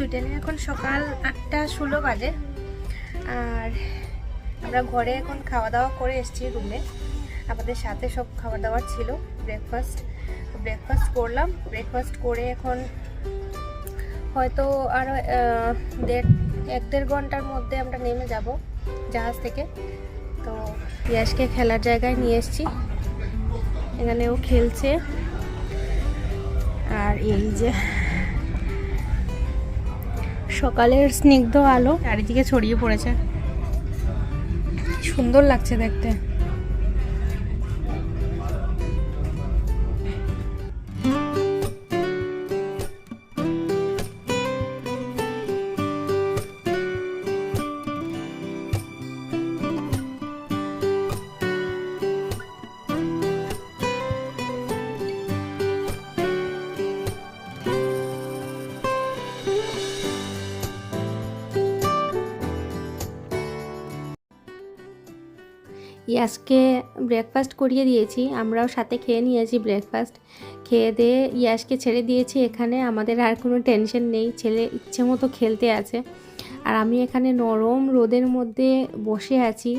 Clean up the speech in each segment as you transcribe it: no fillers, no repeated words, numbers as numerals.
সুইডেনে এখন সকাল 8:16 বাজে। আর আমরা ঘরে এখন খাওয়া দাওয়া করে এসেছি রুমে। আমাদের সাথে সব খাবার দাবার ছিল, ব্রেকফাস্ট করলাম। ব্রেকফাস্ট করে এখন হয়তো আরও 1-1.5 ঘন্টার মধ্যে আমরা নেমে যাব জাহাজ থেকে। তো ইয়াসকে খেলার জায়গায় নিয়ে এসেছি, এখানে ও খেলছে। আর এই যে সকালের স্নিগ্ধ আলো চারিদিকে ছড়িয়ে পড়েছে, সুন্দর লাগছে দেখতে। ইয়াসকে ব্রেকফাস্ট করিয়ে দিয়েছি, আমরাও সাথে খেয়ে নিয়েছি। ব্রেকফাস্ট খেয়ে দিয়ে ইয়াসকে ছেড়ে দিয়েছি এখানে। আমাদের আর কোনো টেনশন নেই, ছেলে ইচ্ছে মতো খেলতে আছে। আর আমি এখানে নরম রোদের মধ্যে বসে আছি,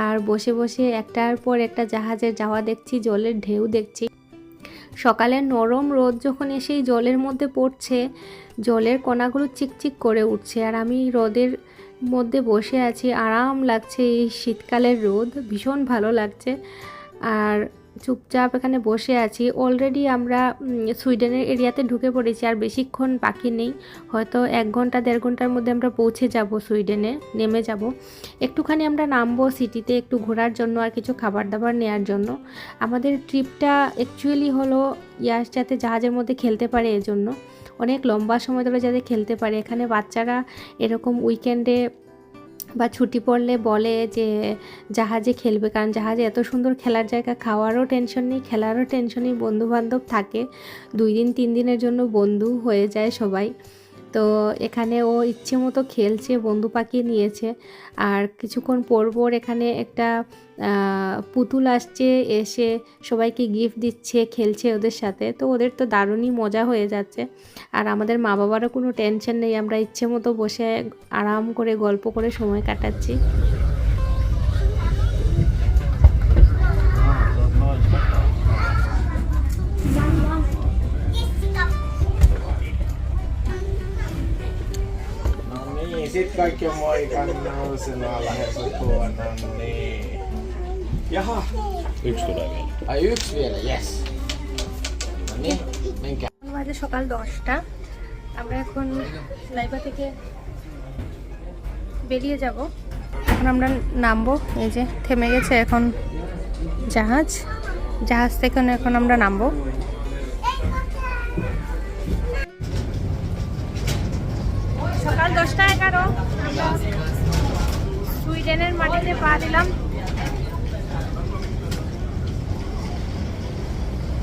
আর বসে বসে একটার পর একটা জাহাজের যাওয়া দেখছি, জলের ঢেউ দেখছি। সকালের নরম রোদ যখন এসেই জলের মধ্যে পড়ছে, জলের কণাগুলো চিকচিক করে উঠছে। আর আমি রোদের মধ্যে বসে আছি, আরাম লাগছে। এই শীতকালের রোদ ভীষণ ভালো লাগছে। আর চুপচাপ এখানে বসে আছি। অলরেডি আমরা সুইডেনের এরিয়াতে ঢুকে পড়েছি, আর বেশিক্ষণ বাকি নেই। হয়তো 1-1.5 ঘন্টার মধ্যে আমরা পৌঁছে যাব, সুইডেনে নেমে যাব। একটুখানি আমরা নামবো সিটিতে একটু ঘোরার জন্য আর কিছু খাবার দাবার নেওয়ার জন্য। আমাদের ট্রিপটা অ্যাকচুয়ালি হলো ইয়াস যাতে জাহাজের মধ্যে খেলতে পারে, এজন্য অনেক লম্বা সময় ধরে যাতে খেলতে পারে। এখানে বাচ্চারা এরকম উইকেন্ডে বা ছুটি পড়লে বলে যে জাহাজে খেলবে, কারণ জাহাজে এত সুন্দর খেলার জায়গা, খাওয়ারও টেনশন নেই, খেলারও টেনশন নেই। বন্ধুবান্ধব থাকে, 2 দিন 3 দিনের জন্য বন্ধু হয়ে যায় সবাই। তো এখানে ও ইচ্ছে মতো খেলছে, বন্ধু পাকিয়ে নিয়েছে। আর কিছুক্ষণ পর এখানে একটা পুতুল আসছে, এসে সবাইকে গিফট দিচ্ছে, খেলছে ওদের সাথে। তো ওদের তো দারুণই মজা হয়ে যাচ্ছে। আর আমাদের মা বাবারও কোনো টেনশন নেই, আমরা ইচ্ছে মতো বসে আরাম করে গল্প করে সময় কাটাচ্ছি। Sitten kaikki on moikannut nousemaan lähes lukua, no niin. Jaha. Yksi tulee vielä. Ai yksi vielä, yes. No niin, menkää. বাজে সকাল 10টা। আমরা এখন লাইবা থেকে বেরিয়ে যাব। এখন আমরা নামবো, এই যে থেমে গেছে এখন জাহাজ থেকে এখন আমরা নামবো। সকাল 10:11 সুইডেনের মাটিতে পা দিলাম।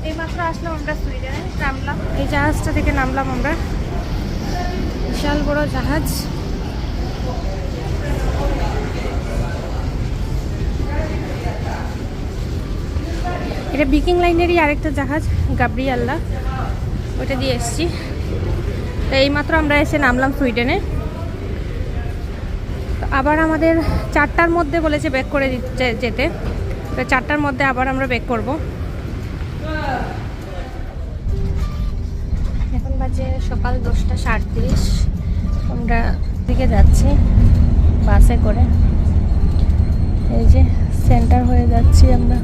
এইমাত্র আসলাম আমরা সুইডেনে, নামলাম এই জাহাজটা থেকে, নামলাম আমরা। বিশাল বড় জাহাজ। এটা ভিকিং লাইনেরই আরেকটা জাহাজ, গাব্রিয়েলা, ওইটা দিয়ে এসছি। তো এইমাত্র আমরা এসে নামলাম সুইডেনে। তো আবার আমাদের 4টার মধ্যে বলেছে ব্যাক করে যেতে। তো 4টার মধ্যে আবার আমরা ব্যাক করব। এখন বাজে সকাল 10:37। আমরা দিকে যাচ্ছি বাসে করে। এই যে সেন্টার হয়ে যাচ্ছি আমরা।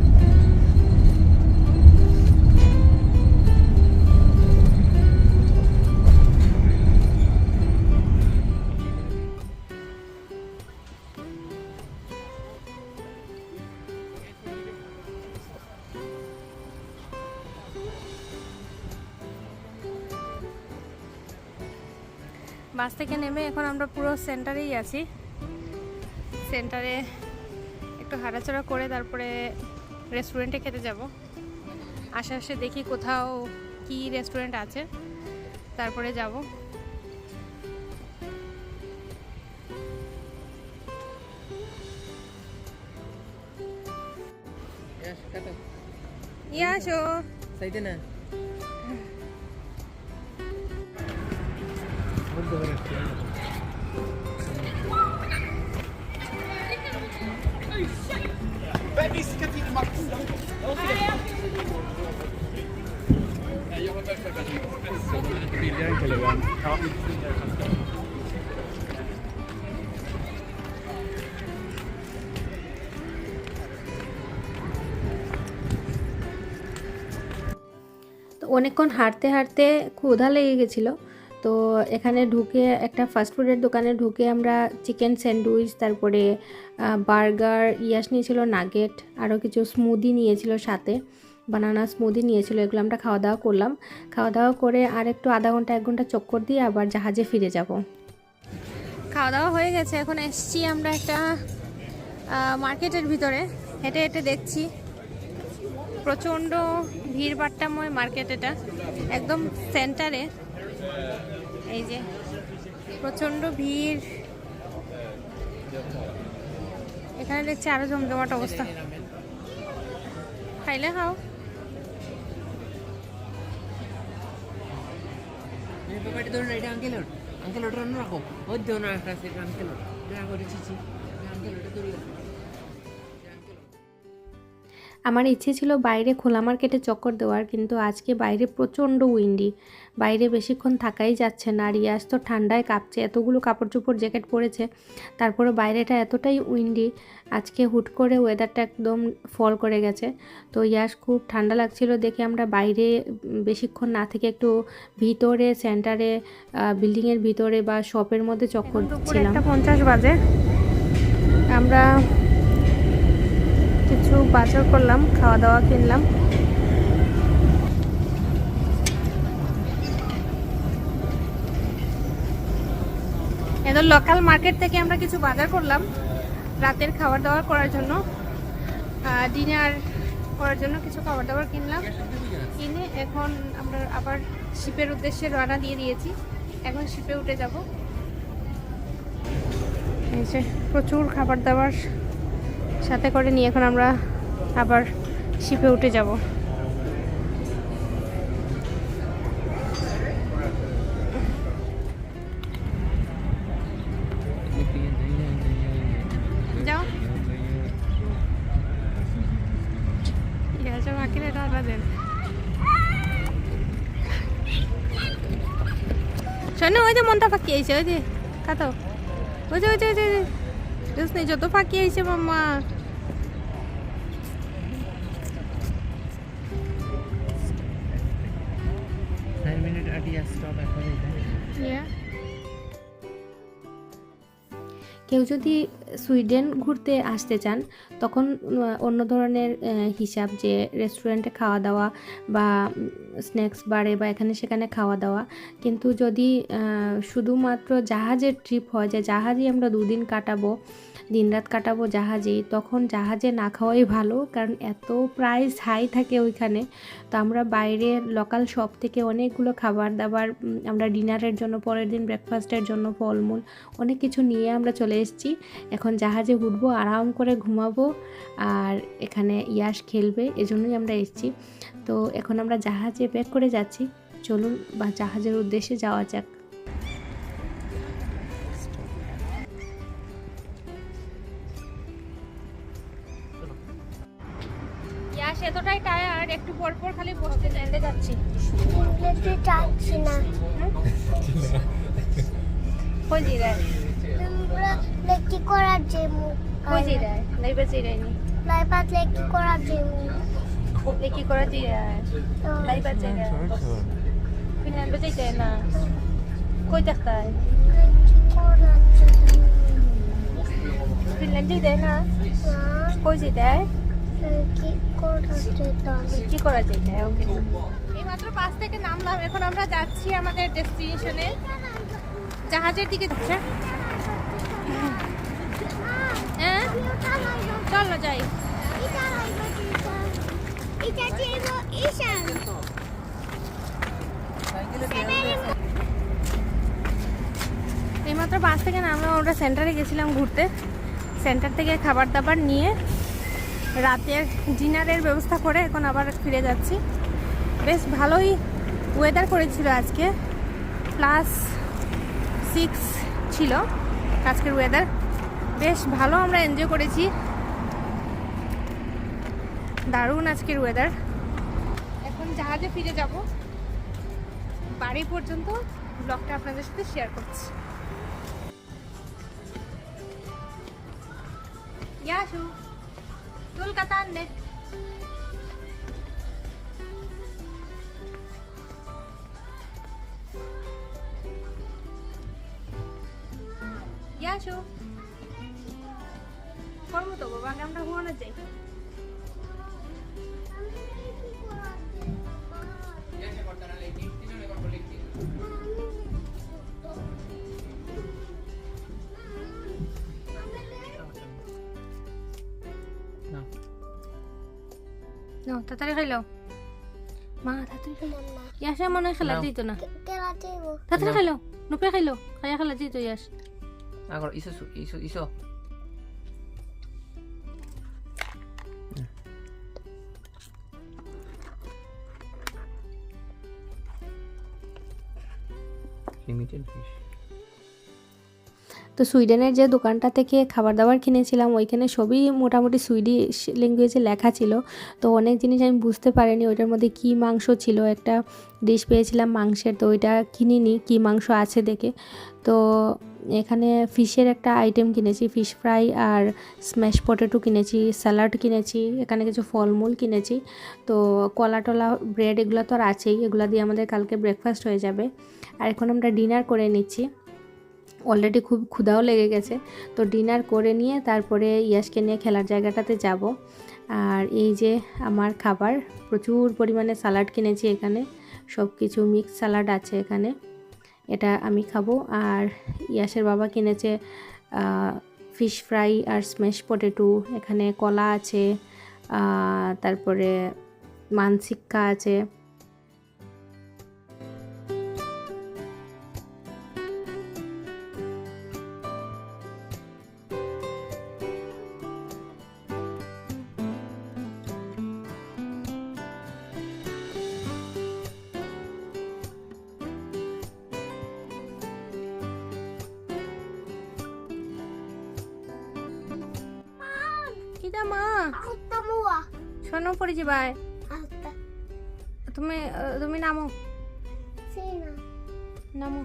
বাস থেকে নেমে এখন আমরা পুরো সেন্টারেই আছি। সেন্টারে একটু হাঁটাচড়া করে তারপরে রেস্টুরেন্টে খেতে যাব। আশেপাশে দেখি কোথাও কি রেস্টুরেন্ট আছে, তারপরে যাব। তো অনেকক্ষণ হাঁটতে হাঁটতে ক্ষুধা লেগে গেছিলো। তো এখানে ঢুকে একটা ফাস্টফুডের দোকানে ঢুকে আমরা চিকেন স্যান্ডউইচ, তারপরে বার্গার, ইয়াস নিয়েছিল নাগেট, আরও কিছু স্মুদি নিয়েছিল, সাথে বানানা স্মুদি নিয়েছিল। এগুলো আমরা খাওয়া দাওয়া করলাম। খাওয়া দাওয়া করে আর একটু আধা ঘন্টা 1 ঘন্টা চক্কর দিয়ে আবার জাহাজে ফিরে যাব। খাওয়া দাওয়া হয়ে গেছে, এখন এসছি আমরা একটা মার্কেটের ভিতরে। হেঁটে হেঁটে দেখছি প্রচণ্ড ভিড়ভাট্টাময় মার্কেট, এটা একদম সেন্টারে। এই যে প্রচণ্ড ভিড়, এখানে দেখছি আরো জমজমাট অবস্থা। খাইলে খাও। আমার ইচ্ছে ছিল বাইরে খোলা মার্কেটে চক্কর দেওয়ার, কিন্তু আজকে বাইরে প্রচণ্ড উইন্ডি, বাইরে বেশিক্ষণ থাকাই যাচ্ছে না। আর ইয়াস তো ঠান্ডায় কাঁপছে, এতগুলো কাপড় চোপড় জ্যাকেট পরেছে, তারপরে বাইরেটা এতটাই উইন্ডি। আজকে হুট করে ওয়েদারটা একদম ফল করে গেছে। তো ইয়াস খুব ঠান্ডা লাগছিল দেখে আমরা বাইরে বেশিক্ষণ না থেকে একটু ভিতরে সেন্টারে, বিল্ডিংয়ের ভিতরে বা শপের মধ্যে চক্কর দিচ্ছিলাম। 1:50 বাজে, আমরা কিছু বাজার করলাম, খাওয়া দাওয়া কিনলাম। এদের লোকাল মার্কেট থেকে আমরা কিছু বাজার করলাম রাতের খাবার দাবার করার জন্য, ডিনার করার জন্য কিছু খাবার দাবার কিনলাম। কিনে এখন আমরা আবার শিপের উদ্দেশ্যে রওনা দিয়ে দিয়েছি। এখন শিপে উঠে যাব। এই যে প্রচুর খাবার দাবার সাথে করে নিয়ে এখন আমরা আবার শিপে উঠে যাব। যাও মাকিলে টাকা দেন। শোনো, ওই যে মনটা ফাঁকি আইছে, ওই যে খাতো, ওই যে ওই যে ওই যে নেই, যত ফাঁকি আইছে মাম্মা। কেউ যদি সুইডেন ঘুরতে আসতে চান তখন অন্য ধরনের হিসাব, যে রেস্টুরেন্টে খাওয়া দাওয়া বা স্ন্যাক্স বারে বা এখানে সেখানে খাওয়া দাওয়া। কিন্তু যদি শুধুমাত্র জাহাজের ট্রিপ হয়, যে জাহাজেই আমরা 2 দিন কাটাবো, দিনরাত কাটাবো জাহাজেই, তখন জাহাজে না খাওয়াই ভালো, কারণ এত প্রাইস হাই থাকে ওইখানে। তো আমরা বাইরে লোকাল শপ থেকে অনেকগুলো খাবার দাবার, আমরা ডিনারের জন্য, পরের দিন ব্রেকফাস্টের জন্য ফলমূল অনেক কিছু নিয়ে আমরা চলে এসেছি। এখন জাহাজে উঠবো, আরাম করে ঘুমাবো, আর এখানে ইয়াস খেলবে, এজন্যই আমরা এসেছি। তো এখন আমরা জাহাজে ব্যাক করে যাচ্ছি। চলুন বা জাহাজের উদ্দেশ্যে যাওয়া যাক। ইয়াস এতটাই টায়ার্ড, একটু পর পর খালি বসতে ল্যান্ডে যাচ্ছি। যাচ্ছি না কই জিরায় লেকি করার যে কই জিরায় লাইবা জিরায়নি লাইবাত লেকি করার যে লেকি করা জিরায় লাইবা জিরায় ফিনল্যান্ড যাইতে না কই দেখতাই লেকি করার যে ফিনল্যান্ড যাইতে না কই জিরায় লেকি করার যে কি করা যাইতে। ওকে, এইমাত্র বাস থেকে নামলাম, এখন আমরা যাচ্ছি আমাদের ডেস্টিনেশনে, জাহাজের দিকে যাচ্ছে। হ্যাঁ চলো যাই। এইমাত্র বাস থেকে নামলাম, আমরা সেন্টারে গেছিলাম ঘুরতে। সেন্টার থেকে খাবার দাবার নিয়ে রাতের ডিনারের ব্যবস্থা করে এখন আবার ফিরে যাচ্ছি। বেশ ভালোই ওয়েদার করেছিল আজকে, 6 ছিল আজকের ওয়েদার, বেশ ভালো, আমরা এনজয় করেছি, দারুণ আজকের ওয়েদার। এখন জাহাজে ফিরে যাব, বাড়ি পর্যন্ত ব্লগটা আপনাদের সাথে শেয়ার করছি। ইয়াশু তুল কাতান নে, ইয়াশু করবো তো বাবা, আমরা ঘুমানো যাই। No, তাড়াতাড়ি খাইলো মা, তাড়াতাড়ি খাইলো। ইয়াসে মনে হয় খেলা দিত না, তাড়াতাড়ি খাইলো, নুপে খাইলো, খাইয়া খেলা দিত ইয়াস। আগর ইসো ইসো ইসো লিমিটেড ফিশ। তো সুইডেনের যে দোকানটা থেকে খাবার দাবার কিনেছিলাম ওইখানে সবই মোটামুটি সুইডিশ ল্যাঙ্গুয়েজে লেখা ছিল, তো অনেক জিনিস আমি বুঝতে পারিনি ওইটার মধ্যে কী মাংস ছিল। একটা ডিশ পেয়েছিলাম মাংসের, তো ওইটা কিনিনি কী মাংস আছে দেখে। তো এখানে ফিশের একটা আইটেম কিনেছি, ফিশ ফ্রাই আর স্ম্যাশ পটেটো কিনেছি, স্যালাড কিনেছি, এখানে কিছু ফলমূল কিনেছি। তো কলা টলা ব্রেড এগুলো তো আর আছেই, এগুলো দিয়ে আমাদের কালকে ব্রেকফাস্ট হয়ে যাবে। আর এখন আমরা ডিনার করে নিচ্ছি, অলরেডি খুব ক্ষুধাও লেগে গেছে। তো ডিনার করে নিয়ে তারপরে ইয়াসকে নিয়ে খেলার জায়গাটাতে যাব। আর এই যে আমার খাবার, প্রচুর পরিমাণে স্যালাড কিনেছি, এখানে সব কিছু মিক্স স্যালাড আছে এখানে, এটা আমি খাবো। আর ইয়াসের বাবা কিনেছে ফিশ ফ্রাই আর স্ম্যাশ পটেটো, এখানে কলা আছে, তারপরে মানসিক্কা আছে। কিটা মা শোনো পড়ে যাবাই, তুমি তুমি নামো নামো।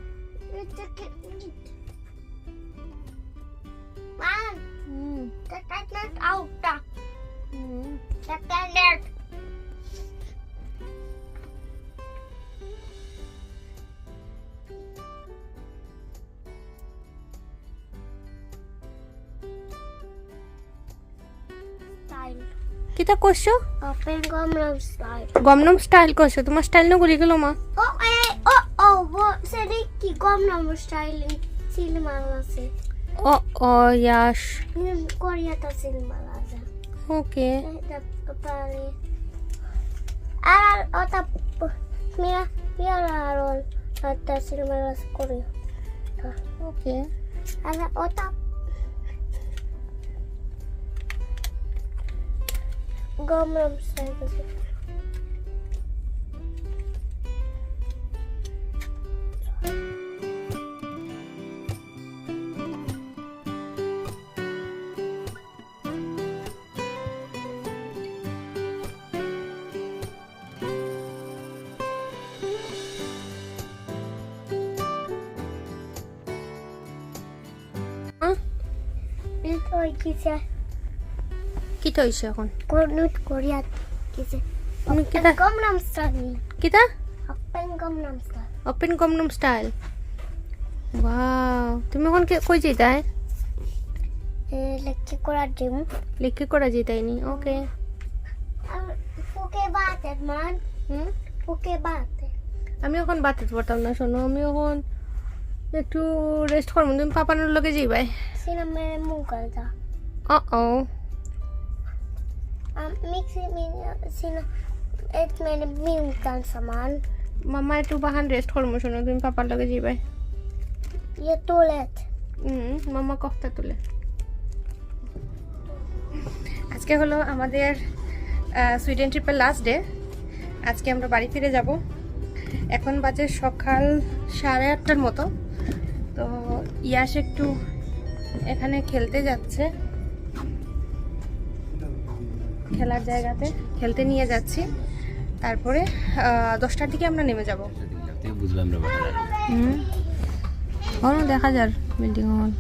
কিটা করছো? Open Gangnam Style. গমনম স্টাইল করছো, তোমার স্টাইল না গুলি গেল মা। Vad ser det i Gangnam Style silmalase? O yes, Nu går jag ta silmalase. Okay. Det pari. Ota mira roll att silmalase korja. Okay Ota Gangnam Style. Oi kise. কিটা হইছে এখন? Kornut korjat kise. তুমি কিটা Gangnam Style. কিটা Open Gangnam Style. Open Gangnam style. Wow, তুমি এখন কই যাইতাই? Lekki korar gym. লিখে করা যাইতাইনি, ওকে। Fuke batet man. হুম, Fuke batet. আমি এখন বাতে পারতাম না, শোনো আমি এখন একটু রেস্ট করবো, তুমি পাপানোর লগে যাইবাই। Sina med mugalda. ও Mixi min sina ett med minkan saman. মামা একটু বাহান রেস্ট করবো, শোনো তুমি পাপার লগে যাইবাই। Jättelätt. মামা কফতা তুলে। আজকে হলো আমাদের সুইডেন ট্রিপের লাস্ট ডে, আজকে আমরা বাড়ি ফিরে যাব। এখন বাজে সকাল 8:30 মতো। তো ইয়াশ একটু এখানে খেলতে যাচ্ছে, খেলার জায়গাতে খেলতে নিয়ে যাচ্ছি। তারপরে 10টার দিকে আমরা নেমে যাব। বুঝলাম রে বাবা। হল দেখা যার বিল্ডিং হল।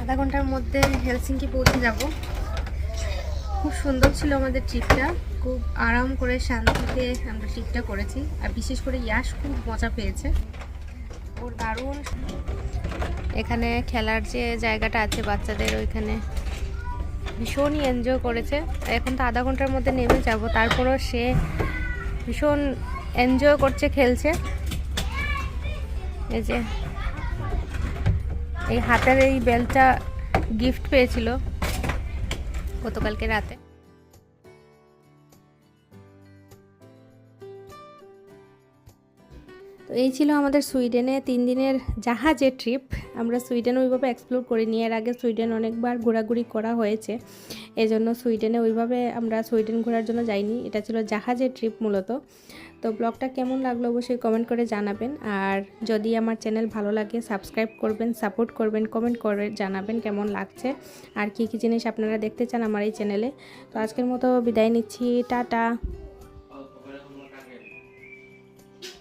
আধা ঘন্টার মধ্যে হেলসিঙ্কি পৌঁছে যাব। খুব সুন্দর ছিল আমাদের ট্রিপটা, খুব আরাম করে শান্তিতে আমরা ট্রিপটা করেছি। আর বিশেষ করে ইয়াশ খুব মজা পেয়েছে, ওর দারুণ। এখানে খেলার যে জায়গাটা আছে বাচ্চাদের, ওইখানে ভীষণই এনজয় করেছে। এখন তো আধা ঘন্টার মধ্যে নেমে যাব, তারপরও সে ভীষণ এনজয় করছে, খেলছে। এই যে এই হাতের এই বেলটা গিফট পেয়েছিল গতকালকে রাতে। তো এই ছিল আমাদের সুইডেনে 3 দিনের জাহাজের ট্রিপ। আমরা সুইডেন ওইভাবে এক্সপ্লোর করিনি, এর আগে সুইডেন অনেকবার ঘোরাঘুরি করা হয়েছে, এজন্য সুইডেনে ওইভাবে আমরা সুইডেন ঘোরার জন্য যাইনি। এটা ছিল জাহাজের ট্রিপ মূলত। তো ব্লগটা কেমন লাগলো অবশ্যই কমেন্ট করে জানাবেন। আর যদি আমার চ্যানেল ভালো লাগে সাবস্ক্রাইব করবেন, সাপোর্ট করবেন, কমেন্ট করে জানাবেন কেমন লাগছে আর কী কী জিনিস আপনারা দেখতে চান আমার এই চ্যানেলে। তো আজকের মতো বিদায় নিচ্ছি, টাটা।